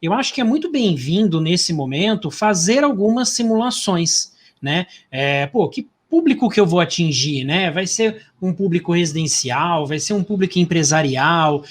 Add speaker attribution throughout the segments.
Speaker 1: Eu acho que é muito bem-vindo, nesse momento, fazer algumas simulações, né? Que público que eu vou atingir, né? Vai ser um público residencial, vai ser um público empresarial,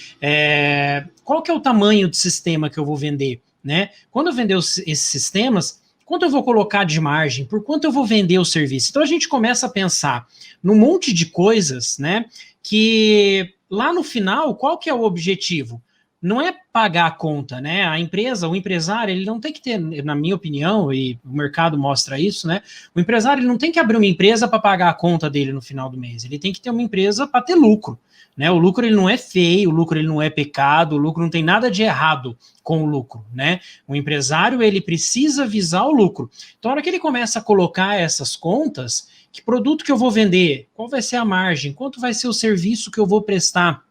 Speaker 1: qual que é o tamanho do sistema que eu vou vender, né? Quando eu vender esses sistemas, quanto eu vou colocar de margem, por quanto eu vou vender o serviço? Então a gente começa a pensar num monte de coisas, né? Que lá no final, qual que é o objetivo? Não é pagar a conta, né? A empresa, o empresário, ele não tem que ter, na minha opinião, e o mercado mostra isso, né? O empresário, ele não tem que abrir uma empresa para pagar a conta dele no final do mês. Ele tem que ter uma empresa para ter lucro, né? O lucro, ele não é feio, o lucro, ele não é pecado, o lucro não tem nada de errado com o lucro, né? O empresário, ele precisa visar o lucro. Então, a hora que ele começa a colocar essas contas, que produto que eu vou vender? Qual vai ser a margem? Quanto vai ser o serviço que eu vou prestar?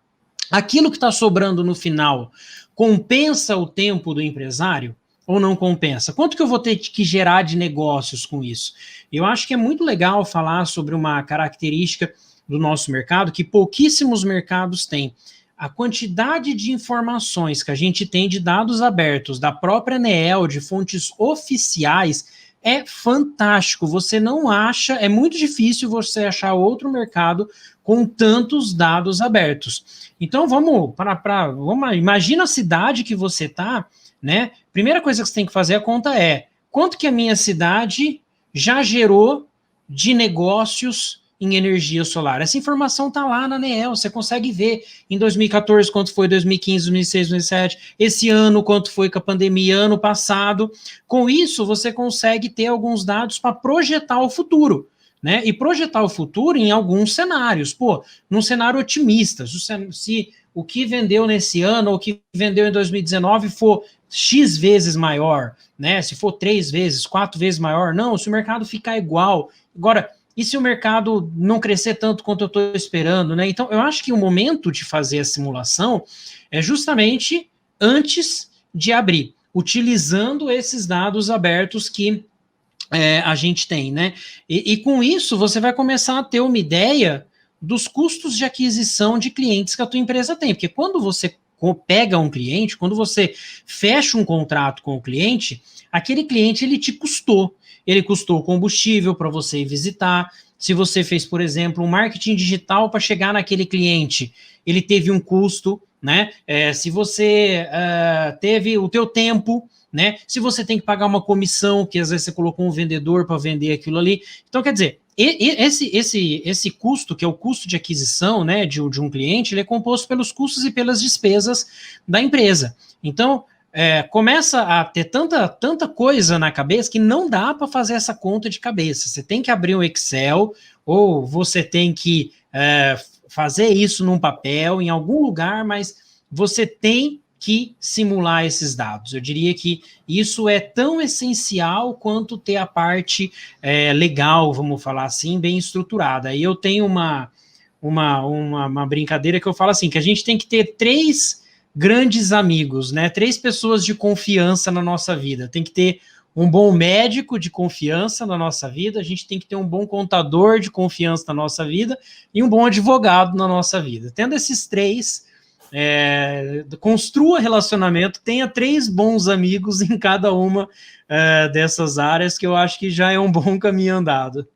Speaker 1: Aquilo que está sobrando no final compensa o tempo do empresário ou não compensa? Quanto que eu vou ter que gerar de negócios com isso? Eu acho que é muito legal falar sobre uma característica do nosso mercado que pouquíssimos mercados têm. A quantidade de informações que a gente tem de dados abertos da própria ANEEL, de fontes oficiais, é fantástico. Você não acha, é muito difícil você achar outro mercado com tantos dados abertos. Então vamos imagina a cidade que você está, né? Primeira coisa que você tem que fazer a conta é quanto que a minha cidade já gerou de negócios em energia solar. Essa informação está lá na ANEEL, você consegue ver em 2014 quanto foi, 2015, 2016, 2017, esse ano quanto foi com a pandemia, ano passado. Com isso, você consegue ter alguns dados para projetar o futuro, né? E projetar o futuro em alguns cenários. Num cenário otimista, se o que vendeu nesse ano ou o que vendeu em 2019 for X vezes maior, né? Se for 3 vezes, 4 vezes maior, não, se o mercado ficar igual. Agora, e se o mercado não crescer tanto quanto eu estou esperando, né? Então, eu acho que o momento de fazer a simulação é justamente antes de abrir, utilizando esses dados abertos que a gente tem, né? E com isso, você vai começar a ter uma ideia dos custos de aquisição de clientes que a tua empresa tem. Porque quando você pega um cliente, quando você fecha um contrato com o cliente, aquele cliente, ele te custou. Ele custou combustível para você ir visitar. Se você fez, por exemplo, um marketing digital para chegar naquele cliente, ele teve um custo, né? Se você teve o teu tempo, né? Se você tem que pagar uma comissão, que às vezes você colocou um vendedor para vender aquilo ali. Então, quer dizer, esse custo, que é o custo de aquisição, né, de um cliente, ele é composto pelos custos e pelas despesas da empresa. Então, começa a ter tanta coisa na cabeça que não dá para fazer essa conta de cabeça. Você tem que abrir um Excel ou você tem que fazer isso num papel, em algum lugar, mas você tem que simular esses dados. Eu diria que isso é tão essencial quanto ter a parte legal, vamos falar assim, bem estruturada. E eu tenho uma brincadeira que eu falo assim, que a gente tem que ter 3 grandes amigos, né? 3 pessoas de confiança na nossa vida. Tem que ter um bom médico de confiança na nossa vida, a gente tem que ter um bom contador de confiança na nossa vida e um bom advogado na nossa vida. Tendo esses 3, construa relacionamento, tenha 3 bons amigos em cada uma dessas áreas, que eu acho que já é um bom caminho andado.